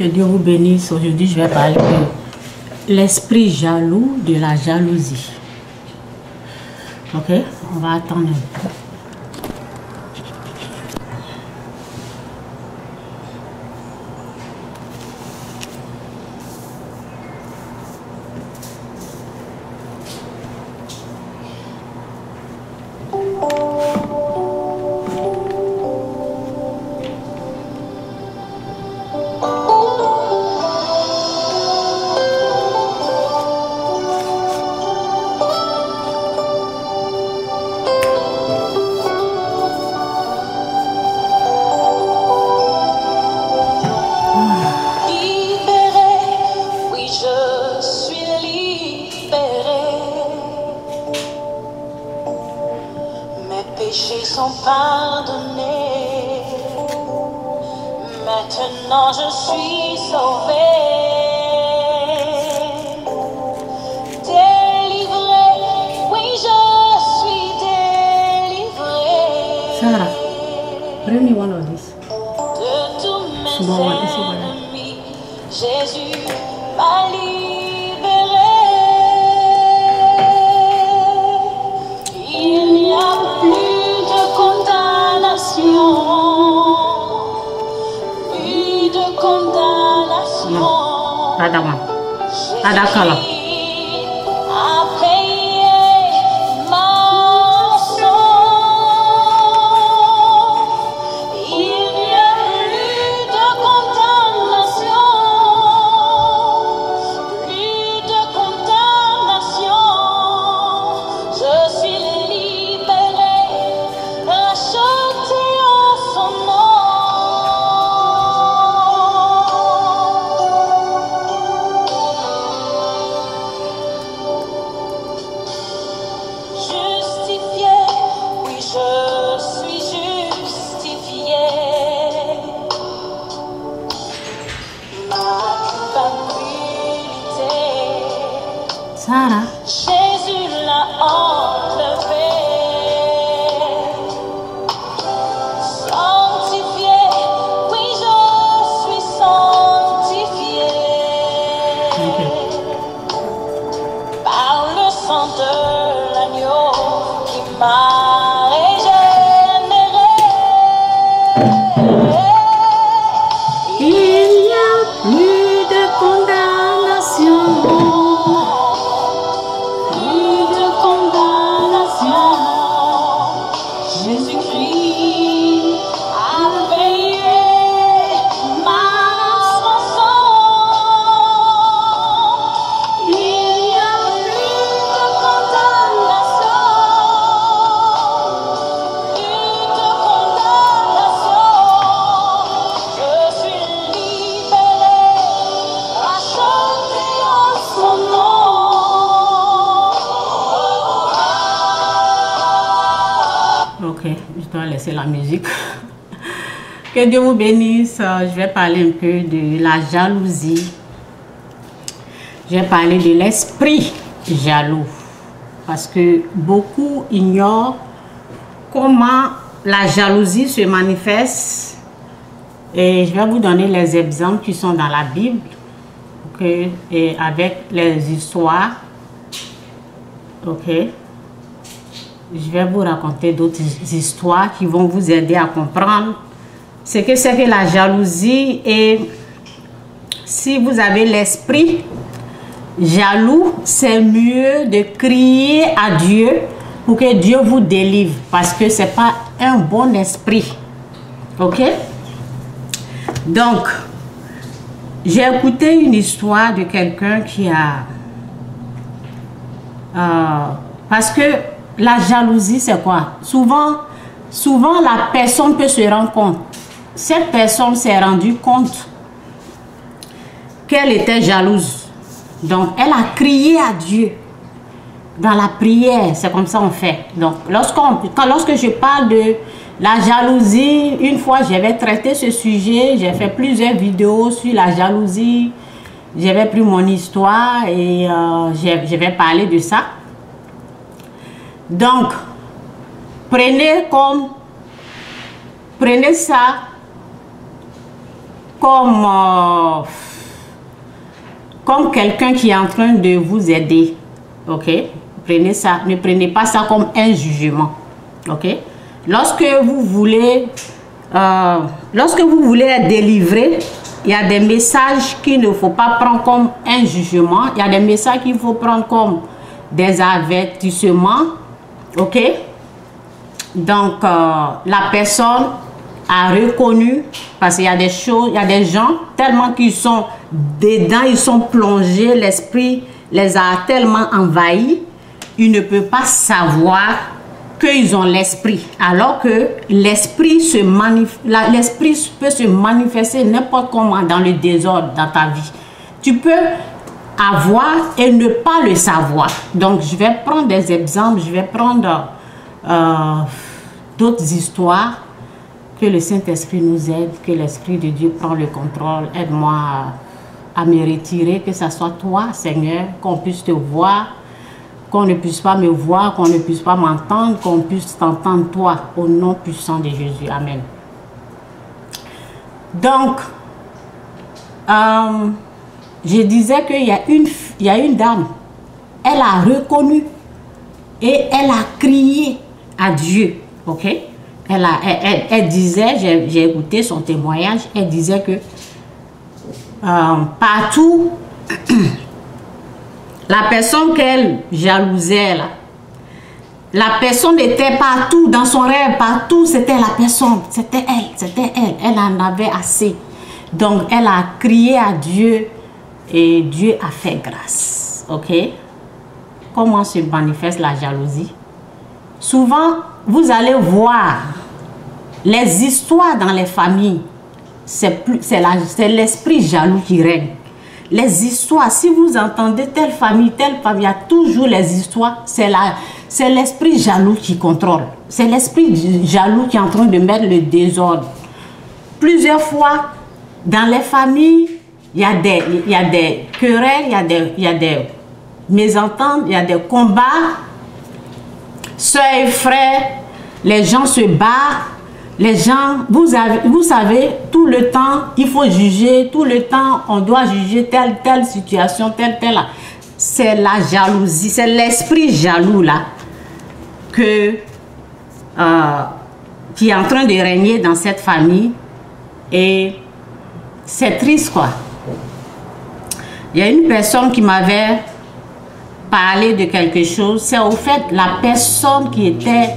Que Dieu vous bénisse. Aujourd'hui, je vais parler de l'esprit jaloux, de la jalousie. Ok, on va attendre un peu. Pardonné, maintenant je suis sauvé, délivré, oui je suis délivré. Sarah, bring me one of this. De tous mes ennemis, Jésus m'a libéré. Il n'y a plus de condamnation, plus de condamnation. Non, pas that one. Pas that color. A payé ma rançon. Il n'y a plus de condamnation, plus de condamnation. Je suis libéré, racheté en son nom. Justifié, oui je suis justifié. Ma culpabilité, Sarah, Jésus l'a enlevé. Sanctifié, oui je suis sanctifié. Par le sang de l'agneau qui m'a régénéré. il n'y a plus de condamnation. Plus de condamnation. Jésus-Christ a payé ma rançon. Il n'y a plus de condamnation, plus de condamnation. Je suis libéré, racheté en son nom. Ok, je dois laisser la musique. Que Dieu vous bénisse. Je vais parler un peu de la jalousie. Je vais parler de l'esprit jaloux. Parce que beaucoup ignorent comment la jalousie se manifeste. Et je vais vous donner les exemples qui sont dans la Bible. Ok, et avec les histoires. Ok. Je vais vous raconter d'autres histoires qui vont vous aider à comprendre ce que c'est que la jalousie. Et si vous avez l'esprit jaloux, c'est mieux de crier à Dieu pour que Dieu vous délivre, parce que ce n'est pas un bon esprit. Ok? Donc, j'ai écouté une histoire de quelqu'un qui a... parce que la jalousie, c'est quoi? Souvent, la personne peut se rendre compte. Cette personne s'est rendue compte qu'elle était jalouse. Donc, elle a crié à Dieu. Dans la prière, c'est comme ça qu'on fait. Donc, lorsque je parle de la jalousie, une fois, j'avais traité ce sujet. J'ai fait plusieurs vidéos sur la jalousie. J'avais pris mon histoire et je vais parler de ça. Donc, prenez ça comme quelqu'un qui est en train de vous aider. Ok? Prenez ça, ne prenez pas ça comme un jugement. Ok? Lorsque vous voulez être délivré, il y a des messages qu'il ne faut pas prendre comme un jugement. Il y a des messages qu'il faut prendre comme des avertissements. Ok? Donc, la personne a reconnu, parce qu'il y a des choses, il y a des gens, tellement qu'ils sont dedans, ils sont plongés, l'esprit les a tellement envahis, ils ne peuvent pas savoir qu'ils ont l'esprit, alors que l'esprit peut se manifester n'importe comment dans le désordre dans ta vie. Tu peux avoir et ne pas le savoir. Donc, je vais prendre des exemples, je vais prendre d'autres histoires. Que le Saint-Esprit nous aide, que l'Esprit de Dieu prend le contrôle. Aide-moi à me retirer, que ce soit toi, Seigneur, qu'on puisse te voir, qu'on ne puisse pas me voir, qu'on ne puisse pas m'entendre, qu'on puisse t'entendre toi, au nom puissant de Jésus. Amen. Donc, je disais qu'il y a une dame, elle a reconnu et elle a crié à Dieu, ok? Elle disait, j'ai écouté son témoignage, elle disait que partout, la personne qu'elle jalousait, là, la personne était partout, dans son rêve, partout, c'était la personne, c'était elle en avait assez. Donc, elle a crié à Dieu et Dieu a fait grâce, ok? Comment se manifeste la jalousie? Souvent, vous allez voir les histoires dans les familles, c'est l'esprit jaloux qui règne. Les histoires, si vous entendez telle famille, il y a toujours les histoires, c'est l'esprit jaloux qui contrôle. C'est l'esprit jaloux qui est en train de mettre le désordre. Plusieurs fois, dans les familles, il y a des querelles, il y a des mésententes, il y a des combats. Sœurs et frères, les gens se battent, les gens, vous savez, tout le temps, il faut juger, tout le temps, on doit juger telle situation, telle. C'est la jalousie, c'est l'esprit jaloux là, qui est en train de régner dans cette famille. Et c'est triste, quoi. Il y a une personne qui m'avait parler de quelque chose, c'est au fait la personne qui était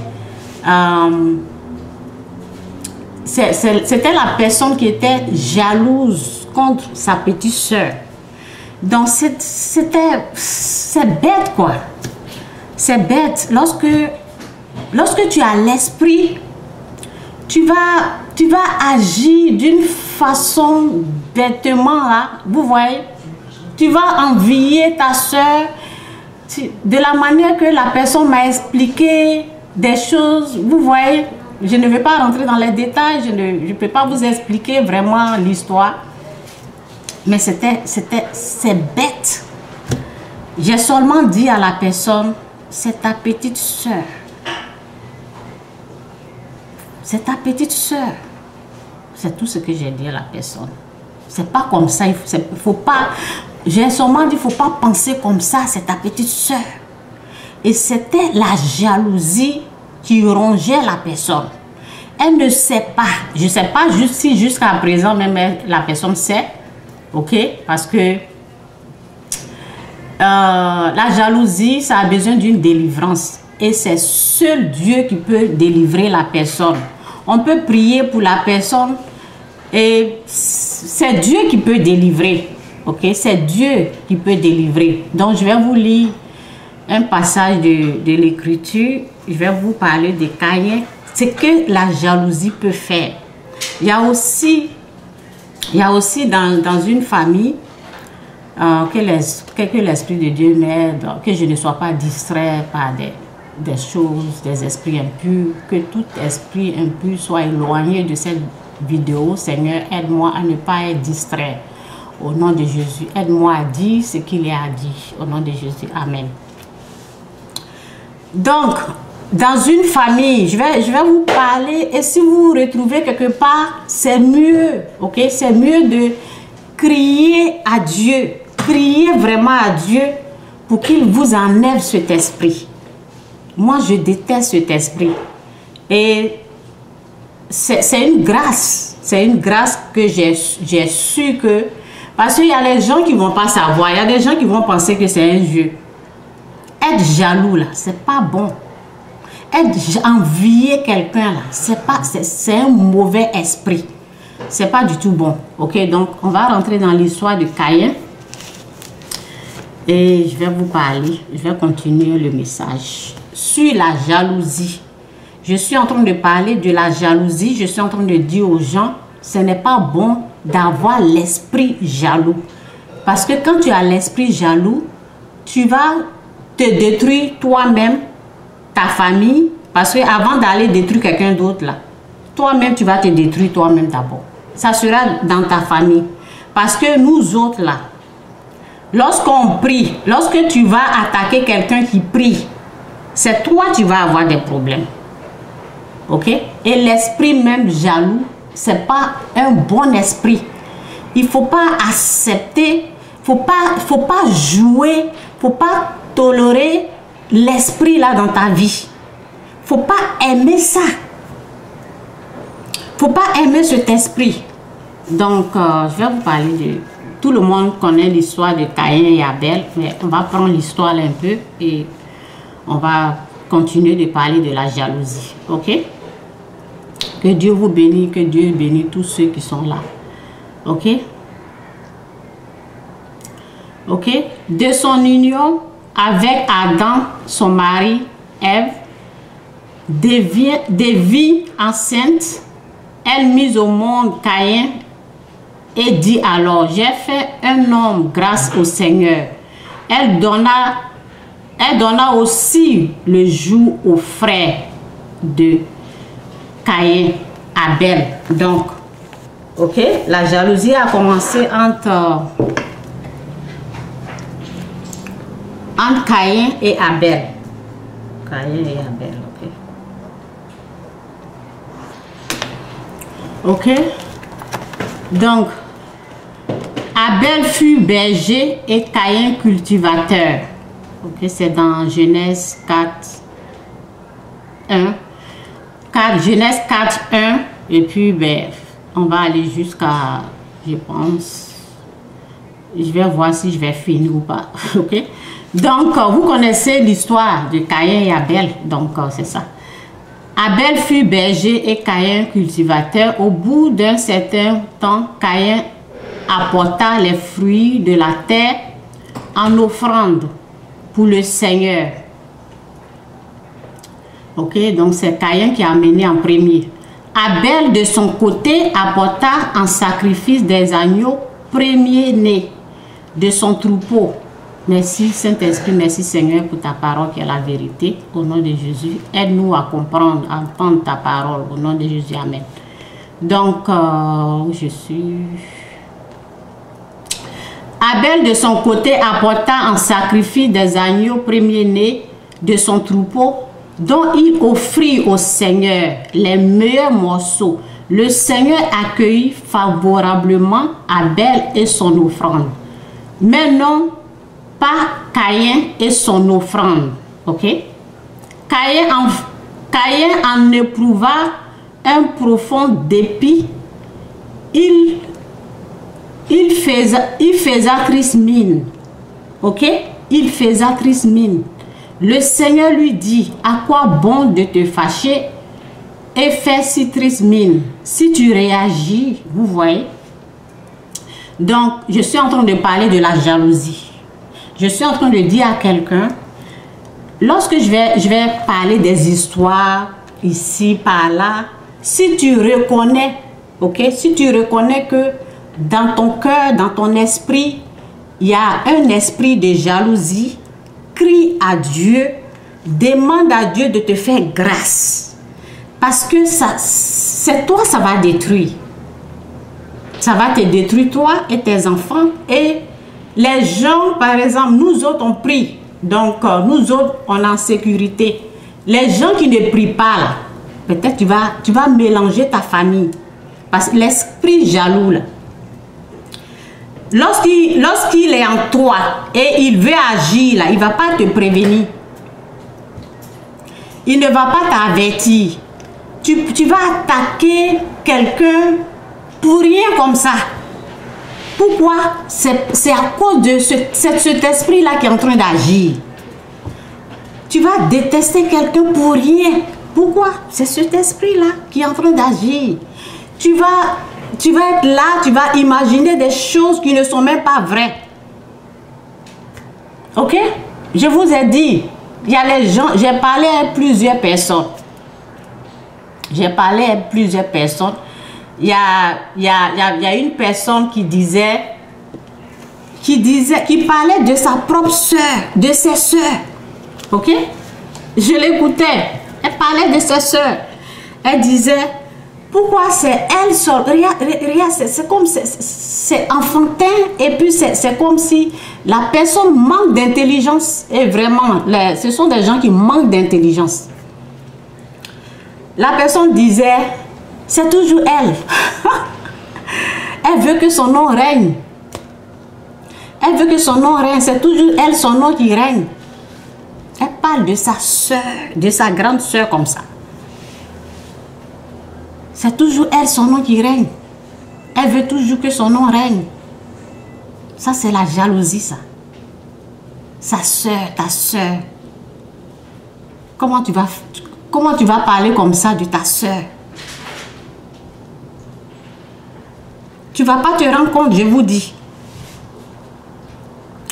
c'était la personne qui était jalouse contre sa petite soeur. Donc c'est bête, quoi. C'est bête. Lorsque tu as l'esprit, tu vas agir d'une façon bêtement, là, vous voyez, tu vas envier ta soeur de la manière que la personne m'a expliqué des choses, vous voyez. Je ne vais pas rentrer dans les détails, je ne peux pas vous expliquer vraiment l'histoire, mais c'est bête. J'ai seulement dit à la personne, c'est ta petite soeur. C'est ta petite soeur. C'est tout ce que j'ai dit à la personne. C'est pas comme ça, il faut pas. J'ai seulement dit, il ne faut pas penser comme ça, c'est ta petite soeur. Et c'était la jalousie qui rongeait la personne. Elle ne sait pas. Je ne sais pas si jusqu'à présent, même la personne sait. Ok? Parce que la jalousie, ça a besoin d'une délivrance. Et c'est seul Dieu qui peut délivrer la personne. On peut prier pour la personne et c'est Dieu qui peut délivrer. Ok, c'est Dieu qui peut délivrer. Donc, je vais vous lire un passage de l'écriture. Je vais vous parler de Caïn. Ce que la jalousie peut faire. Il y a aussi dans une famille que l'Esprit de Dieu m'aide, que je ne sois pas distrait par des choses, des esprits impurs, que tout esprit impur soit éloigné de cette vidéo. Seigneur, aide-moi à ne pas être distrait. Au nom de Jésus, aide-moi à dire ce qu'il y a à dire. Au nom de Jésus, amen. Donc, dans une famille, je vais vous parler, et si vous vous retrouvez quelque part, c'est mieux, ok? C'est mieux de crier à Dieu, crier vraiment à Dieu pour qu'il vous enlève cet esprit. Moi, je déteste cet esprit. Et c'est une grâce que j'ai su que, parce qu'il y a les gens qui ne vont pas savoir, il y a des gens qui vont penser que c'est un jeu. Être jaloux là, c'est pas bon. Envier quelqu'un là, c'est un mauvais esprit. C'est pas du tout bon. Ok, donc on va rentrer dans l'histoire de Caïn. Et je vais vous parler, je vais continuer le message. Sur la jalousie. Je suis en train de parler de la jalousie. Je suis en train de dire aux gens, ce n'est pas bon d'avoir l'esprit jaloux. Parce que quand tu as l'esprit jaloux, tu vas te détruire toi-même, ta famille, parce que avant d'aller détruire quelqu'un d'autre là, toi-même tu vas te détruire toi-même d'abord. Ça sera dans ta famille. Parce que nous autres là, lorsqu'on prie, lorsque tu vas attaquer quelqu'un qui prie, c'est toi qui vas avoir des problèmes. Ok? Et l'esprit même jaloux, c'est pas un bon esprit. Il faut pas accepter, faut pas jouer, faut pas tolérer l'esprit là dans ta vie. Faut pas aimer ça. Faut pas aimer cet esprit. Donc, je vais vous parler de... Tout le monde connaît l'histoire de Caïn et Abel, mais on va prendre l'histoire un peu et on va continuer de parler de la jalousie. Ok? Que Dieu vous bénisse, que Dieu bénisse tous ceux qui sont là. Ok? Ok? De son union avec Adam, son mari, Ève, devint enceinte, elle mit au monde Caïn et dit alors, j'ai fait un homme grâce au Seigneur. Elle donna aussi le jour au frère de Caïn, Abel. Donc, ok, la jalousie a commencé entre Caïn et Abel. Caïn et Abel, ok. Ok. Donc, Abel fut berger et Caïn cultivateur. Ok, c'est dans Genèse 4, 1. Genèse 4, 1. Et puis, ben, on va aller jusqu'à, je pense, je vais voir si je vais finir ou pas. Ok. Donc, vous connaissez l'histoire de Caïn et Abel. Donc, c'est ça. Abel fut berger et Caïn cultivateur. Au bout d'un certain temps, Caïn apporta les fruits de la terre en offrande pour le Seigneur. Ok, donc c'est Caïn qui a amené en premier. Abel, de son côté, apporta en sacrifice des agneaux premiers-nés de son troupeau. Merci Saint-Esprit, merci Seigneur pour ta parole qui est la vérité. Au nom de Jésus, aide-nous à comprendre, à entendre ta parole. Au nom de Jésus, amen. Donc, je suis... Abel, de son côté, apporta en sacrifice des agneaux premiers-nés de son troupeau, dont il offrit au Seigneur les meilleurs morceaux. Le Seigneur accueillit favorablement Abel et son offrande, mais non pas Caïn et son offrande. Ok? Caïn en éprouva un profond dépit. Il faisait triste mine. Ok? Il faisait triste mine. Le Seigneur lui dit, à quoi bon de te fâcher et faire si triste mine? Si tu réagis, vous voyez. Donc, je suis en train de parler de la jalousie. Je suis en train de dire à quelqu'un, lorsque je vais parler des histoires ici, par là, si tu reconnais, ok, si tu reconnais que dans ton cœur, dans ton esprit, il y a un esprit de jalousie, crie à Dieu, demande à Dieu de te faire grâce. Parce que c'est toi, ça va détruire. Ça va te détruire, toi et tes enfants. Et les gens, par exemple, nous autres, on prie. Donc, nous autres, on est en sécurité. Les gens qui ne prient pas, là, peut-être tu vas mélanger ta famille. Parce que l'esprit jaloux, là, lorsqu'il est en toi et il veut agir, là, il ne va pas te prévenir. Il ne va pas t'avertir. Tu vas attaquer quelqu'un pour rien comme ça. Pourquoi? C'est à cause de cet esprit-là qui est en train d'agir. Tu vas détester quelqu'un pour rien. Pourquoi? C'est cet esprit-là qui est en train d'agir. Tu vas être là, tu vas imaginer des choses qui ne sont même pas vraies. Ok? Je vous ai dit, il y a les gens, j'ai parlé à plusieurs personnes. J'ai parlé à plusieurs personnes. Il y a une personne qui parlait de sa propre soeur, de ses soeurs. Ok? Je l'écoutais. Elle parlait de ses soeurs. Elle disait, pourquoi c'est elle seule? Regarde, c'est comme, c'est enfantin. Et puis c'est comme si la personne manque d'intelligence. Et vraiment, ce sont des gens qui manquent d'intelligence. La personne disait, c'est toujours elle. Elle veut que son nom règne. Elle veut que son nom règne. C'est toujours elle, son nom qui règne. Elle parle de sa soeur, de sa grande soeur comme ça. C'est toujours elle, son nom qui règne. Elle veut toujours que son nom règne. Ça, c'est la jalousie, ça. Sa soeur, ta soeur. Comment tu vas parler comme ça de ta soeur? Tu ne vas pas te rendre compte, je vous dis.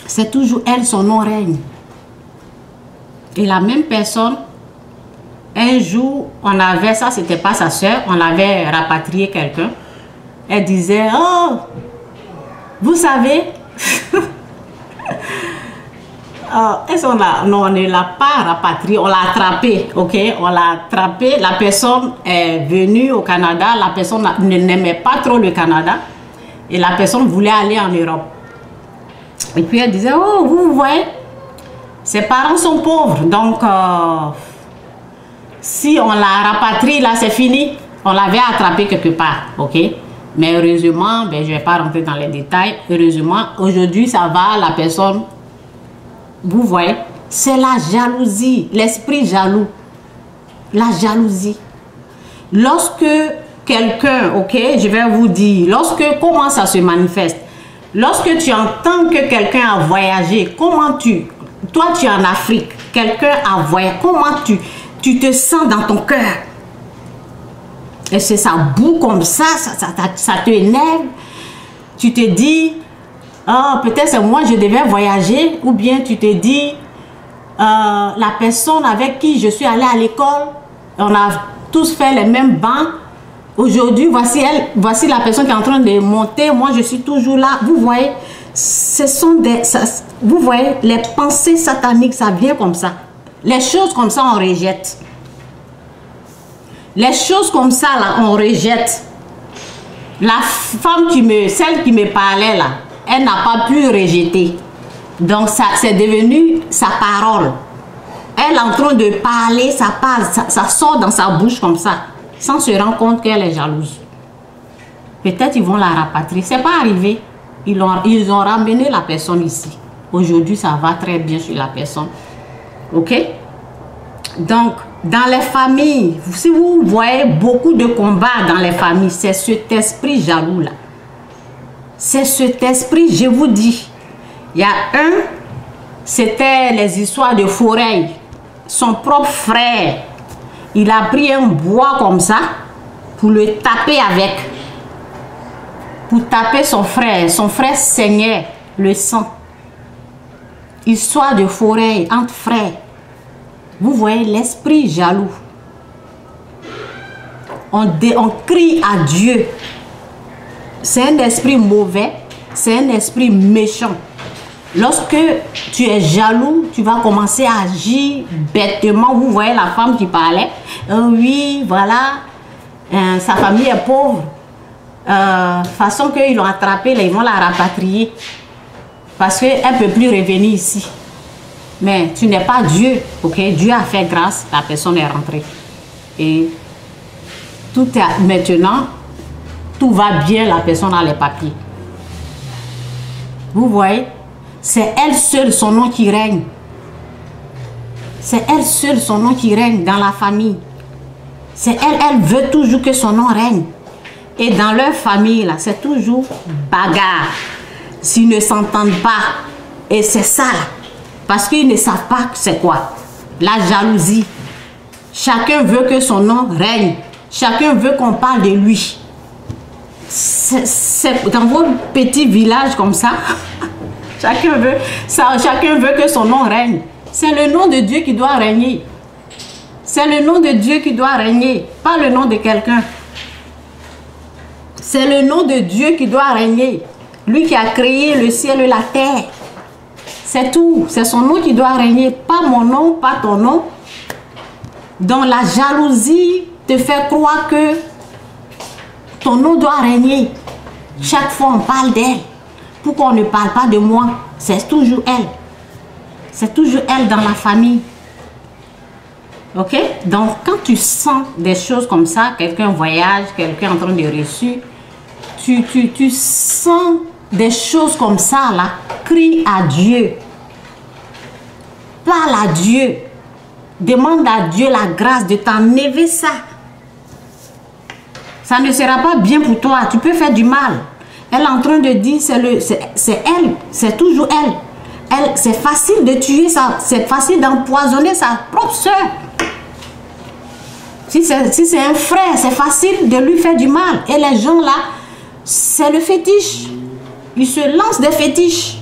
C'est toujours elle, son nom règne. Et la même personne, un jour, on avait, ça c'était pas sa soeur, on avait rapatrié quelqu'un. Elle disait, oh, vous savez, non, on ne l'a pas rapatrié, on l'a attrapé, ok? On l'a attrapé, la personne est venue au Canada, la personne n'aimait pas trop le Canada et la personne voulait aller en Europe. Et puis elle disait, oh, vous voyez, ses parents sont pauvres, donc si on la rapatrie, là c'est fini. On l'avait attrapé quelque part, ok? Mais heureusement, ben, je ne vais pas rentrer dans les détails, heureusement, aujourd'hui ça va, la personne... Vous voyez, c'est la jalousie, l'esprit jaloux. La jalousie. Lorsque quelqu'un, ok, je vais vous dire, comment ça se manifeste? Lorsque tu entends que quelqu'un a voyagé, toi tu es en Afrique, quelqu'un a voyagé, comment tu te sens dans ton cœur? Et c'est ça boue comme ça te énerve. Tu te dis... Ah, peut-être c'est moi je devais voyager, ou bien tu te dis la personne avec qui je suis allée à l'école, on a tous fait les mêmes bancs. Aujourd'hui, voici la personne qui est en train de monter, moi je suis toujours là. Vous voyez, vous voyez, les pensées sataniques, ça vient comme ça. Les choses comme ça, on rejette. Les choses comme ça, là, on rejette. La femme celle qui me parlait là, elle n'a pas pu rejeter. Donc, c'est devenu sa parole. Elle est en train de parler, ça sort dans sa bouche comme ça, sans se rendre compte qu'elle est jalouse. Peut-être ils vont la rapatrier. C'est pas arrivé. Ils ont ramené la personne ici. Aujourd'hui, ça va très bien sur la personne. Ok? Donc, dans les familles, si vous voyez beaucoup de combats dans les familles, c'est cet esprit jaloux-là. C'est cet esprit, je vous dis. Il y a c'était les histoires de Foreille. Son propre frère, il a pris un bois comme ça pour le taper avec. Pour taper son frère. Son frère saignait le sang. Histoire de Foreille entre frères. Vous voyez l'esprit jaloux. On crie à Dieu. C'est un esprit mauvais, c'est un esprit méchant. Lorsque tu es jaloux, tu vas commencer à agir bêtement. Vous voyez la femme qui parlait. Oui, voilà, sa famille est pauvre. Façon qu'ils l'ont attrapée, là, ils vont la rapatrier. Parce qu'elle ne peut plus revenir ici. Mais tu n'es pas Dieu, ok? Dieu a fait grâce, la personne est rentrée. Et tout est maintenant, tout va bien, la personne a les papiers. Vous voyez? C'est elle seule, son nom qui règne. C'est elle seule, son nom qui règne dans la famille. C'est elle, elle veut toujours que son nom règne. Et dans leur famille, là, c'est toujours bagarre. S'ils ne s'entendent pas. Et c'est ça, là. Parce qu'ils ne savent pas c'est quoi. La jalousie. Chacun veut que son nom règne. Chacun veut qu'on parle de lui. C'est dans vos petits villages comme ça. Chacun veut que son nom règne. C'est le nom de Dieu qui doit régner. C'est le nom de Dieu qui doit régner, pas le nom de quelqu'un. C'est le nom de Dieu qui doit régner. Lui qui a créé le ciel et la terre. C'est tout. C'est son nom qui doit régner. Pas mon nom, pas ton nom. Donc la jalousie te fait croire que ton nom doit régner. Chaque fois on parle d'elle. Pourquoi on ne parle pas de moi? C'est toujours elle. C'est toujours elle dans la famille. Ok? Donc quand tu sens des choses comme ça, quelqu'un voyage, quelqu'un en train de reçu, tu sens des choses comme ça là, crie à Dieu. Parle à Dieu. Demande à Dieu la grâce de t'enlever ça. Ça ne sera pas bien pour toi. Tu peux faire du mal. Elle est en train de dire, c'est elle. C'est toujours elle. C'est facile de tuer ça. C'est facile d'empoisonner sa propre soeur. Si c'est un frère, c'est facile de lui faire du mal. Et les gens là, c'est le fétiche. Ils se lancent des fétiches.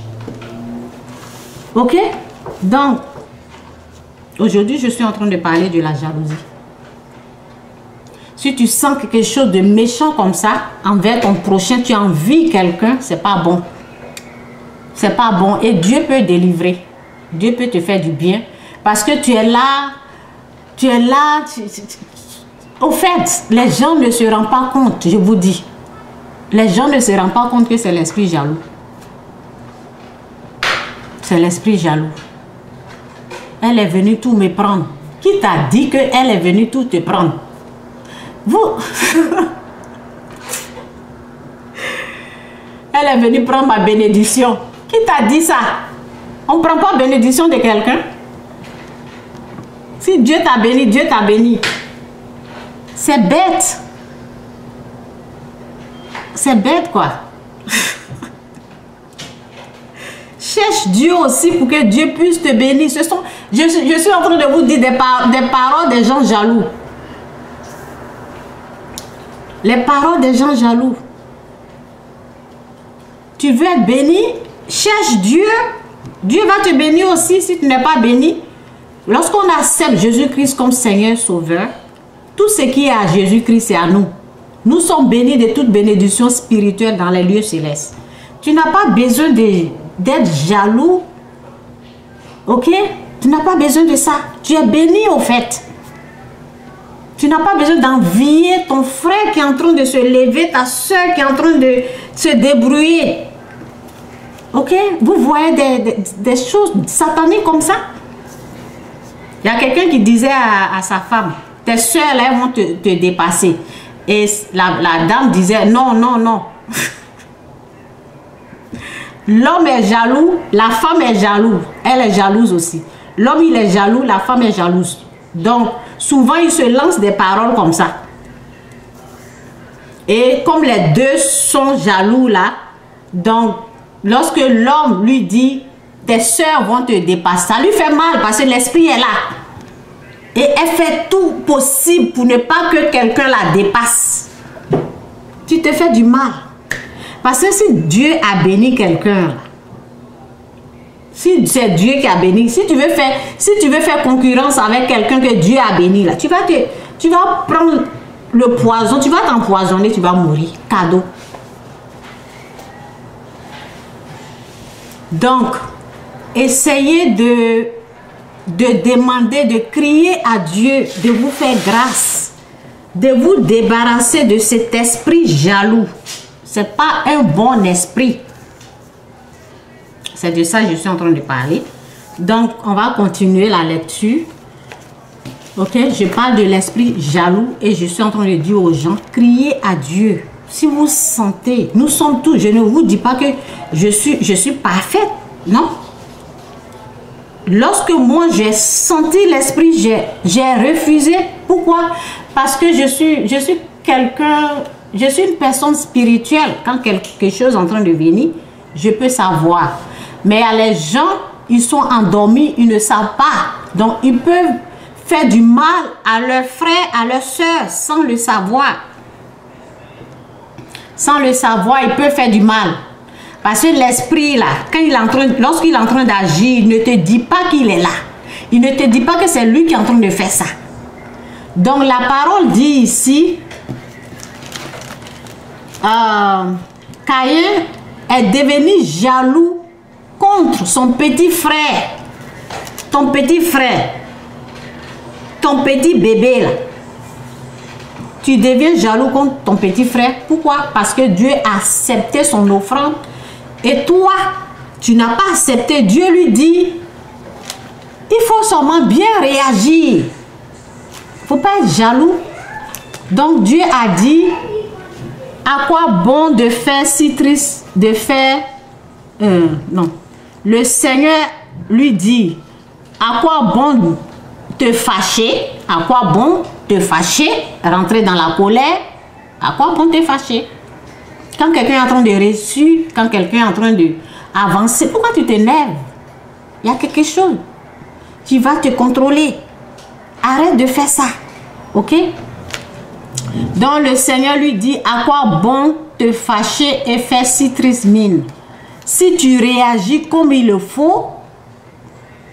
Ok? Donc, aujourd'hui, je suis en train de parler de la jalousie. Si tu sens quelque chose de méchant comme ça, envers ton prochain, tu envies quelqu'un, c'est pas bon. C'est pas bon. Et Dieu peut délivrer. Dieu peut te faire du bien. Parce que tu es là. Au fait, les gens ne se rendent pas compte, je vous dis. Les gens ne se rendent pas compte que c'est l'esprit jaloux. C'est l'esprit jaloux. Elle est venue tout me prendre. Qui t'a dit qu'elle est venue tout te prendre? Vous... Elle est venue prendre ma bénédiction. Qui t'a dit ça? On ne prend pas bénédiction de quelqu'un. Si Dieu t'a béni, Dieu t'a béni. C'est bête. C'est bête quoi. Cherche Dieu aussi pour que Dieu puisse te bénir. Je suis en train de vous dire des paroles des gens jaloux. Les paroles des gens jaloux. Tu veux être béni? Cherche Dieu. Dieu va te bénir aussi si tu n'es pas béni. Lorsqu'on accepte Jésus-Christ comme Seigneur Sauveur, tout ce qui est à Jésus-Christ, c'est à nous. Nous sommes bénis de toute bénédiction spirituelle dans les lieux célestes. Tu n'as pas besoin d'être jaloux. Ok? Tu n'as pas besoin de ça. Tu es béni au fait. Tu n'as pas besoin d'envier ton frère qui est en train de se lever, ta soeur qui est en train de se débrouiller. Ok? Vous voyez des choses sataniques comme ça? Il y a quelqu'un qui disait à sa femme, tes soeurs là, elles vont te dépasser. Et la dame disait, non, non, non. L'homme est jaloux, la femme est jalouse. Elle est jalouse aussi. L'homme, il est jaloux, la femme est jalouse. Donc, souvent, ils se lancent des paroles comme ça. Et comme les deux sont jaloux là, donc, lorsque l'homme lui dit, tes soeurs vont te dépasser, ça lui fait mal parce que l'esprit est là. Et elle fait tout possible pour ne pas que quelqu'un la dépasse. Tu te fais du mal. Parce que si Dieu a béni quelqu'un, si c'est Dieu qui a béni, si tu veux faire concurrence avec quelqu'un que Dieu a béni, là, tu vas prendre le poison, tu vas t'empoisonner, tu vas mourir. Cadeau. Donc, essayez de demander, de crier à Dieu, de vous faire grâce, de vous débarrasser de cet esprit jaloux. Ce n'est pas un bon esprit. C'est de ça que je suis en train de parler. Donc, on va continuer la lecture. Ok, je parle de l'esprit jaloux et je suis en train de dire aux gens, criez à Dieu. Si vous sentez, nous sommes tous, je ne vous dis pas que je suis parfaite, non. Lorsque moi j'ai senti l'esprit, j'ai refusé. Pourquoi? Parce que je suis une personne spirituelle. Quand quelque chose est en train de venir, je peux savoir. Mais il y a les gens, ils sont endormis, ils ne savent pas. Donc ils peuvent faire du mal à leurs frères, à leurs sœurs, sans le savoir. Sans le savoir, ils peuvent faire du mal. Parce que l'esprit là, lorsqu'il est en train d'agir, il ne te dit pas qu'il est là. Il ne te dit pas que c'est lui qui est en train de faire ça. Donc la parole dit ici, Caïn est devenu jaloux contre son petit frère. Ton petit frère, ton petit bébé là. Tu deviens jaloux contre ton petit frère. Pourquoi? Parce que Dieu a accepté son offrande. Et toi, tu n'as pas accepté. Dieu lui dit, il faut seulement bien réagir. Il ne faut pas être jaloux. Donc Dieu a dit, à quoi bon de faire si triste, de faire... non. Le Seigneur lui dit, à quoi bon te fâcher? À quoi bon te fâcher? Rentrer dans la colère? À quoi bon te fâcher? Quand quelqu'un est en train de réussir, quand quelqu'un est en train d'avancer, pourquoi tu t'énerves? Il y a quelque chose. Tu vas te contrôler. Arrête de faire ça. Ok? Donc le Seigneur lui dit, à quoi bon te fâcher et faire si triste mine? Si tu réagis comme il le faut,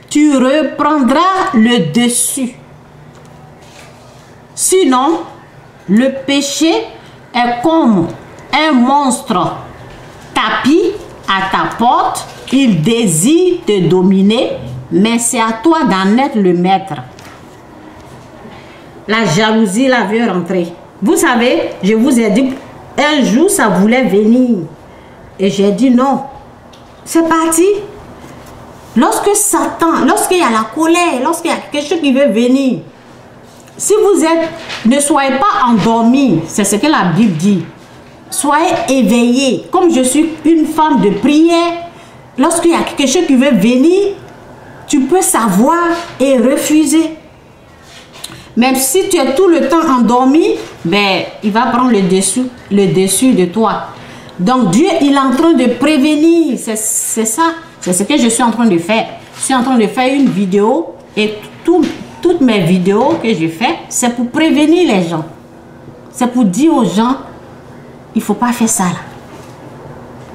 tu reprendras le dessus. Sinon, le péché est comme un monstre tapis à ta porte. Il désire te dominer, mais c'est à toi d'en être le maître. La jalousie la veut rentrer. Vous savez, je vous ai dit, un jour ça voulait venir. Et j'ai dit non. C'est parti. Lorsque Satan, lorsqu'il y a la colère, lorsqu'il y a quelque chose qui veut venir, si vous êtes, ne soyez pas endormis, c'est ce que la Bible dit. Soyez éveillés. Comme je suis une femme de prière, lorsqu'il y a quelque chose qui veut venir, tu peux savoir et refuser. Même si tu es tout le temps endormi, ben, il va prendre le dessus de toi. Donc Dieu, il est en train de prévenir. C'est ça. C'est ce que je suis en train de faire. Je suis en train de faire une vidéo et toutes mes vidéos que je fais, c'est pour prévenir les gens. C'est pour dire aux gens, il ne faut pas faire ça là.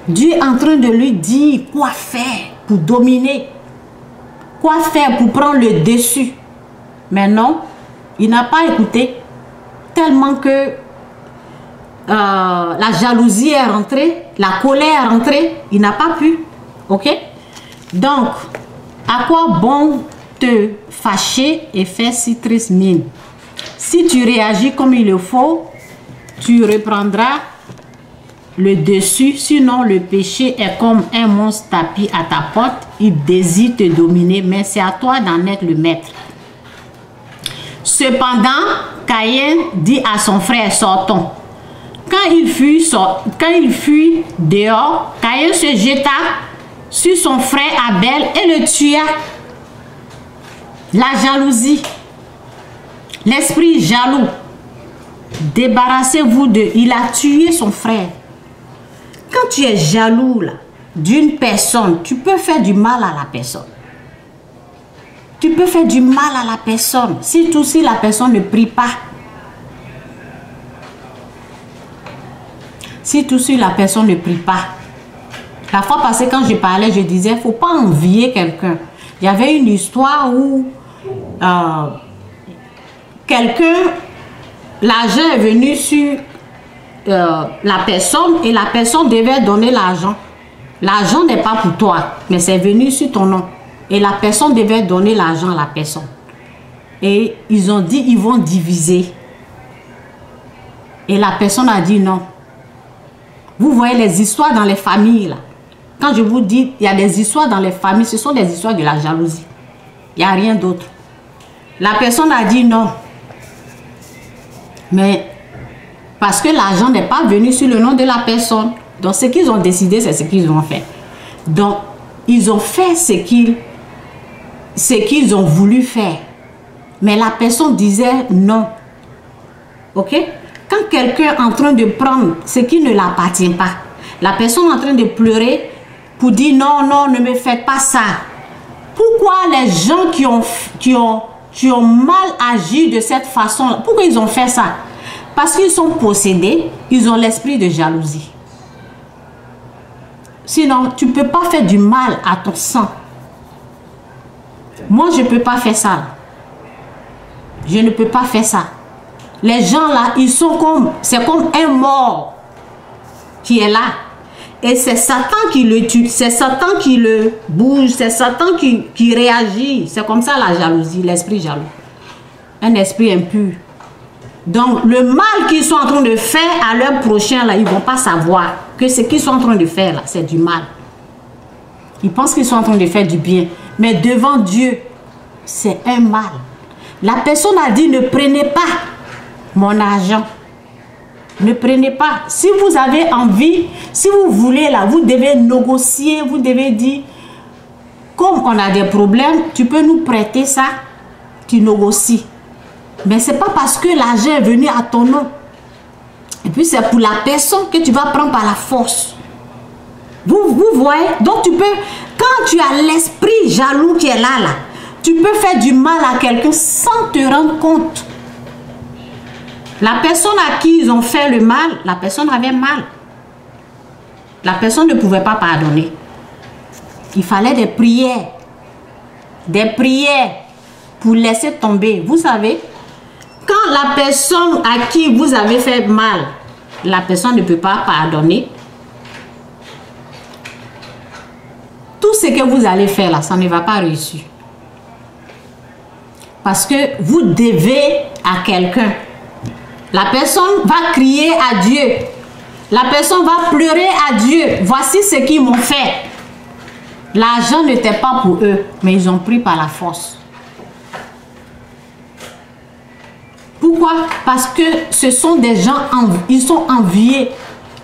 Dieu est en train de lui dire quoi faire pour dominer. Quoi faire pour prendre le dessus. Mais non, il n'a pas écouté. Tellement que la jalousie est rentrée, la colère est rentrée, il n'a pas pu. Ok? Donc, à quoi bon te fâcher et faire si triste mine? Si tu réagis comme il le faut, tu reprendras le dessus. Sinon, le péché est comme un monstre tapis à ta porte. Il désire te dominer, mais c'est à toi d'en être le maître. Cependant, Caïn dit à son frère, sortons. Quand il fut dehors, Caïn se jeta sur son frère Abel et le tua. La jalousie, l'esprit jaloux, débarrassez-vous de... Il a tué son frère. Quand tu es jaloux d'une personne, tu peux faire du mal à la personne. Tu peux faire du mal à la personne, surtout si la personne ne prie pas. Surtout si la personne ne prie pas. La fois passée, quand je parlais, je disais, il ne faut pas envier quelqu'un. Il y avait une histoire où quelqu'un, l'argent est venu sur la personne et la personne devait donner l'argent. L'argent n'est pas pour toi, mais c'est venu sur ton nom. Et la personne devait donner l'argent à la personne. Et ils ont dit, ils vont diviser. Et la personne a dit non. Vous voyez les histoires dans les familles là. Quand je vous dis, il y a des histoires dans les familles, ce sont des histoires de la jalousie. Il n'y a rien d'autre. La personne a dit non. Mais parce que l'argent n'est pas venu sur le nom de la personne. Donc ce qu'ils ont décidé, c'est ce qu'ils ont fait. Donc ils ont fait ce qu'ils ont voulu faire. Mais la personne disait non. Ok? Quand quelqu'un est en train de prendre ce qui ne l'appartient pas, la personne est en train de pleurer pour dire non, non, ne me faites pas ça. Pourquoi les gens qui ont mal agi de cette façon, pourquoi ils ont fait ça? Parce qu'ils sont possédés, ils ont l'esprit de jalousie. Sinon, tu ne peux pas faire du mal à ton sang. Moi, je ne peux pas faire ça. Je ne peux pas faire ça. Les gens là, ils sont comme, c'est comme un mort qui est là. Et c'est Satan qui le tue, c'est Satan qui le bouge, c'est Satan qui réagit. C'est comme ça la jalousie, l'esprit jaloux. Un esprit impur. Donc le mal qu'ils sont en train de faire à leur prochain, là, ils ne vont pas savoir que ce qu'ils sont en train de faire, là, c'est du mal. Ils pensent qu'ils sont en train de faire du bien. Mais devant Dieu, c'est un mal. La personne a dit, ne prenez pas mon argent. Ne prenez pas. Si vous avez envie, si vous voulez, là, vous devez négocier, vous devez dire, comme on a des problèmes, tu peux nous prêter ça, tu négocies. Mais ce n'est pas parce que l'argent est venu à ton nom. Et puis c'est pour la personne que tu vas prendre par la force. Vous voyez? Donc tu peux, quand tu as l'esprit jaloux qui est là, tu peux faire du mal à quelqu'un sans te rendre compte. La personne à qui ils ont fait le mal, la personne avait mal. La personne ne pouvait pas pardonner. Il fallait des prières. Des prières pour laisser tomber. Vous savez, quand la personne à qui vous avez fait mal, la personne ne peut pas pardonner, tout ce que vous allez faire là, ça ne va pas réussir. Parce que vous devez à quelqu'un. La personne va crier à Dieu. La personne va pleurer à Dieu. Voici ce qu'ils m'ont fait. L'argent n'était pas pour eux, mais ils ont pris par la force. Pourquoi? Parce que ce sont des gens, ils sont enviés.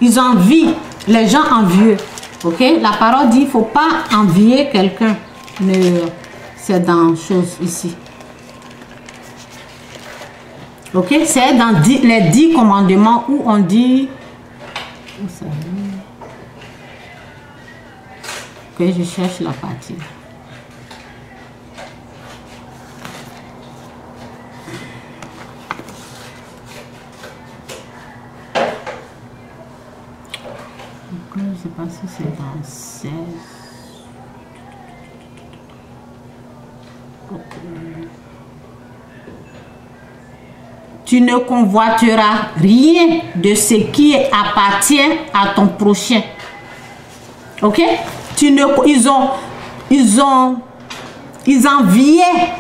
Ils envient les gens envieux. Ok? La parole dit, il ne faut pas envier quelqu'un. C'est dans chose ici. Ok, c'est dans les 10 commandements où on dit, que je cherche la partie. Je ne sais pas si c'est dans 16. Okay. Tu ne convoiteras rien de ce qui appartient à ton prochain. Ok? Ils enviaient.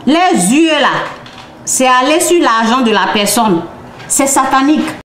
Les yeux là, c'est aller sur l'argent de la personne. C'est satanique.